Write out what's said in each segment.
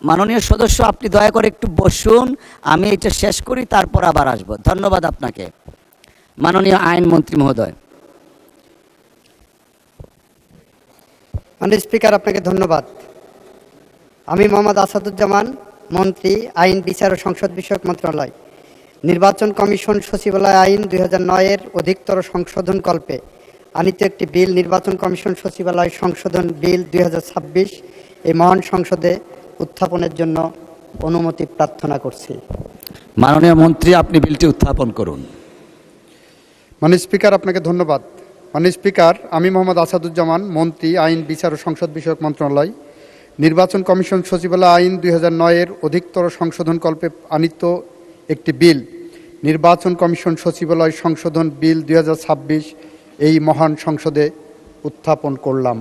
মাননীয় সদস্য, আপনি দয়া করে একটু বসুন, আমি এটা শেষ করি, তারপর আবার আসব। ধন্যবাদ আপনাকে। মাননীয় আইনমন্ত্রী মহোদয়। মাননীয় স্পিকার, আপনাকে ধন্যবাদ। আমি মোহাম্মদ আসাদুজ্জামান, মন্ত্রী, আইন, বিচার ও সংসদ বিষয়ক মন্ত্রণালয়। নির্বাচন কমিশন সচিবালয় আইন 2009-এর অধিকতর সংশোধন কল্পে আনিত একটি বিল, নির্বাচন কমিশন সচিবালয় সংশোধন বিল 2026 এই মহান সংসদে উত্থাপনের জন্য অনুমতি প্রার্থনা করছি। মাননীয় মন্ত্রী, আপনি বিলটি উত্থাপন করুন। মাননীয় স্পিকার, আপনাকে ধন্যবাদ। মাননীয় স্পিকার, আমি মোহাম্মদ আসাদুজ্জামান, মন্ত্রী, আইন, বিচার ও সংসদ বিষয়ক মন্ত্রণালয়। নির্বাচন কমিশন সচিবালয় আইন 2009-এর অধিকতর সংশোধন কল্পে আনিত একটি বিল, নির্বাচন কমিশন সচিবালয় সংশোধন বিল 2026 এই মহান সংসদে উত্থাপন করলাম।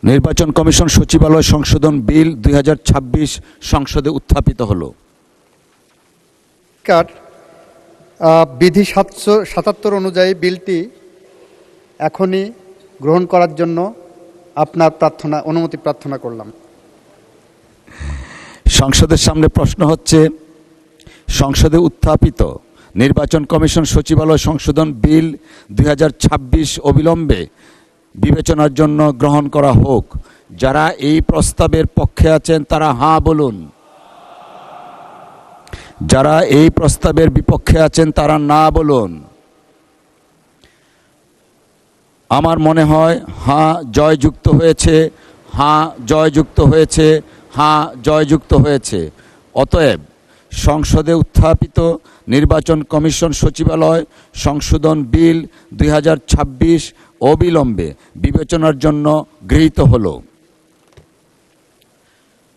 নির্বাচন কমিশন সচিবালয় সংশোধন বিল 2026 সংসদে উত্থাপিত হলো। বিধি 777 অনুযায়ী বিলটি এখনই গ্রহণ করার জন্য আপনার অনুমতি প্রার্থনা করলাম। সংসদের সামনে প্রশ্ন হচ্ছে, সংসদে উত্থাপিত নির্বাচন কমিশন সচিবালয় সংশোধন বিল 2026 অবিলম্বে বিবেচনার জন্য গ্রহণ করা হোক। যারা এই প্রস্তাবের পক্ষে আছেন তারা হাঁ বলুন। যারা এই প্রস্তাবের বিপক্ষে আছেন তারা না বলুন। আমার মনে হয় হাঁ জয়যুক্ত হয়েছে, হাঁ জয়যুক্ত হয়েছে, হাঁ জয়যুক্ত হয়েছে। অতএব সংসদে উত্থাপিত নির্বাচন কমিশন সচিবালয় সংশোধন বিল 2026 অবিলম্বে বিবেচনার জন্য গৃহীত হলো।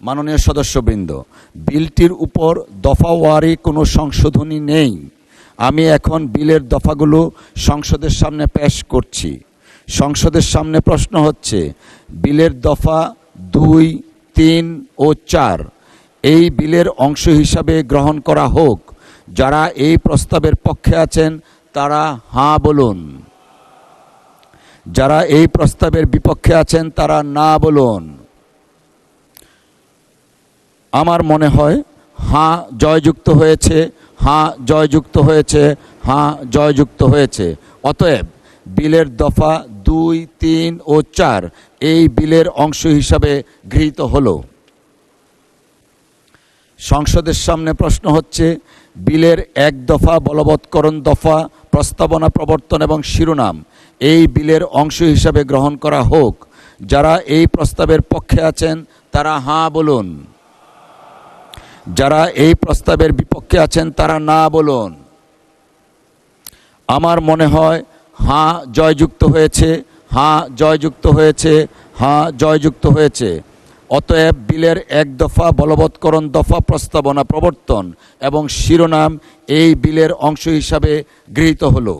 মাননীয় সদস্যবৃন্দ, বিলটির উপর দফাওয়ারি কোনো সংশোধনী নেই। আমি এখন বিলের দফাগুলো সংসদের সামনে পেশ করছি। সংসদের সামনে প্রশ্ন হচ্ছে, বিলের দফা 2, 3 ও 4 এই বিলের অংশ হিসাবে গ্রহণ করা হোক। যারা এই প্রস্তাবের পক্ষে আছেন তারা হাঁ বলুন। যারা এই প্রস্তাবের বিপক্ষে আছেন তারা না বলুন। আমার মনে হয় হাঁ জয়যুক্ত হয়েছে, হাঁ জয়যুক্ত হয়েছে, হাঁ জয়যুক্ত হয়েছে। অতএব বিলের দফা 2, 3 ও 4 এই বিলের অংশ হিসাবে গৃহীত হলো। সংসদের সামনে প্রশ্ন হচ্ছে, বিলের 1 দফা বলবৎকরণ দফা, প্রস্তাবনা, প্রবর্তন এবং শিরোনাম এই বিলের অংশ হিসাবে গ্রহণ করা হোক। যারা এই প্রস্তাবের পক্ষে আছেন তারা হাঁ বলুন। যারা এই প্রস্তাবের বিপক্ষে আছেন তারা না বলুন। আমার মনে হয় হাঁ জয়যুক্ত হয়েছে, হাঁ জয়যুক্ত হয়েছে, হাঁ জয়যুক্ত হয়েছে। অতএব বিলের 1 দফা বলবৎকরণ দফা, প্রস্তাবনা, প্রবর্তন এবং শিরোনাম এই বিলের অংশ হিসাবে গৃহীত হলো।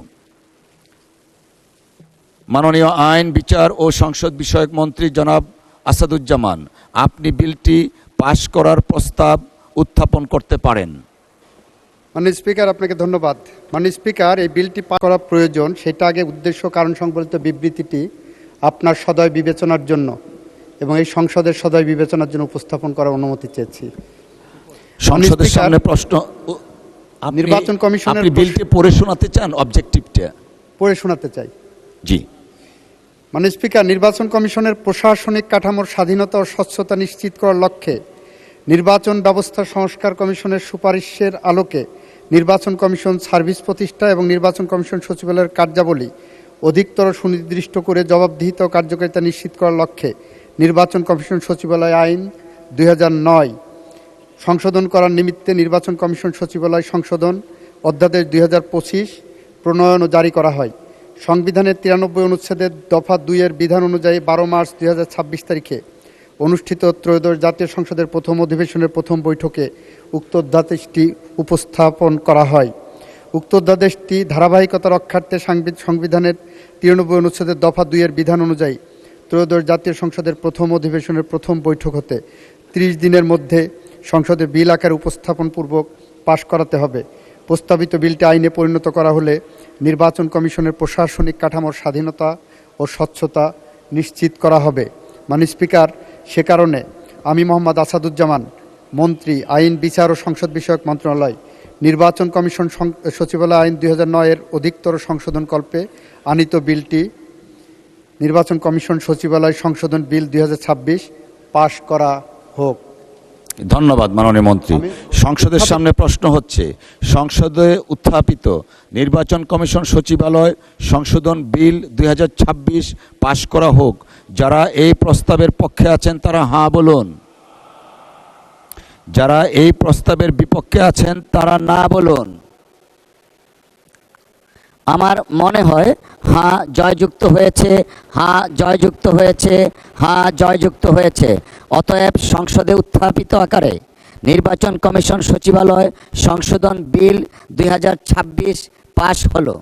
মাননীয় আইন, বিচার ও সংসদ বিষয়ক মন্ত্রী জনাব আসাদুজ্জামান, আপনি বিলটি পাশ করার প্রস্তাব উত্থাপন করতে পারেন। মাননীয় স্পিকার, আপনাকে ধন্যবাদ। মাননীয় স্পিকার, এই বিলটি পাস করা প্রয়োজন, সেটা আগে উদ্দেশ্য কারণ সংবলিত বিবৃতিটি আপনার সদয় বিবেচনার জন্য এবং এই সংসদের সদয় বিবেচনার জন্য উপস্থাপন করার অনুমতি চেয়েছি। সংসদের সামনে প্রশ্ন, নির্বাচন কমিশনের বিলটি পড়ে শোনাতে চান? অবজেক্টিভটা পড়ে শোনাতে চাই। জি। মাননীয় স্পিকার, নির্বাচন কমিশনের প্রশাসনিক কাঠামোর স্বাধীনতা ও স্বচ্ছতা নিশ্চিত করার লক্ষ্যে নির্বাচন ব্যবস্থা সংস্কার কমিশনের সুপারিশের আলোকে নির্বাচন কমিশন সার্ভিস প্রতিষ্ঠা এবং নির্বাচন কমিশন সচিবালয়ের কার্যাবলী অধিকতর সুনির্দিষ্ট করে জবাবদিহিতা ও কার্যকারিতা নিশ্চিত করার লক্ষ্যে নির্বাচন কমিশন সচিবালয় আইন 2009 সংশোধন করার নিমিত্তে নির্বাচন কমিশন সচিবালয় সংশোধন অধ্যাদেশ 2025 প্রণয়ন ও জারি করা হয়। সংবিধানের 93 অনুচ্ছেদের দফা 2-এর বিধান অনুযায়ী 12 মার্চ 2026 তারিখে অনুষ্ঠিত ত্রয়োদশ জাতীয় সংসদের প্রথম অধিবেশনের প্রথম বৈঠকে উক্ত অধ্যাদেশটি উপস্থাপন করা হয়। উক্ত অধ্যাদেশটি ধারাবাহিকতা রক্ষার্থে সংবিধানের 93 অনুচ্ছেদের দফা 2-এর বিধান অনুযায়ী ত্রয়োদশ জাতীয় সংসদের প্রথম অধিবেশনের প্রথম বৈঠক হতে 30 দিনের মধ্যে সংসদে বিল আকারে উপস্থাপন পূর্বক পাশ করাতে হবে। প্রস্তাবিত বিলটি আইনে পরিণত করা হলে নির্বাচন কমিশনের প্রশাসনিক কাঠামোর স্বাধীনতা ও স্বচ্ছতা নিশ্চিত করা হবে। মাননীয় স্পিকার, সে কারণে আমি মোহাম্মদ আসাদুজ্জামান, মন্ত্রী, আইন, বিচার ও সংসদ বিষয়ক মন্ত্রণালয়, নির্বাচন কমিশন সচিবালয় আইন 2009-এর অধিকতর সংশোধনকল্পে আনিত বিলটি নির্বাচন কমিশন সচিবালয় সংশোধন বিল 2026 পাশ করা হোক। ধন্যবাদ মাননীয় মন্ত্রী। সংসদের সামনে প্রশ্ন হচ্ছে, সংসদে উত্থাপিত নির্বাচন কমিশন সচিবালয় সংশোধন বিল 2026 পাশ করা হোক। যারা এই প্রস্তাবের পক্ষে আছেন তারা হাঁ বলুন। যারা এই প্রস্তাবের বিপক্ষে আছেন তারা না বলুন। আমার মনে হয় হ্যাঁ জয়যুক্ত হয়েছে, হ্যাঁ জয়যুক্ত হয়েছে, হ্যাঁ জয়যুক্ত হয়েছে। অতএব সংসদে উত্থাপিত আকারে নির্বাচন কমিশন সচিবালয় সংশোধন বিল 2026 পাশ হলো।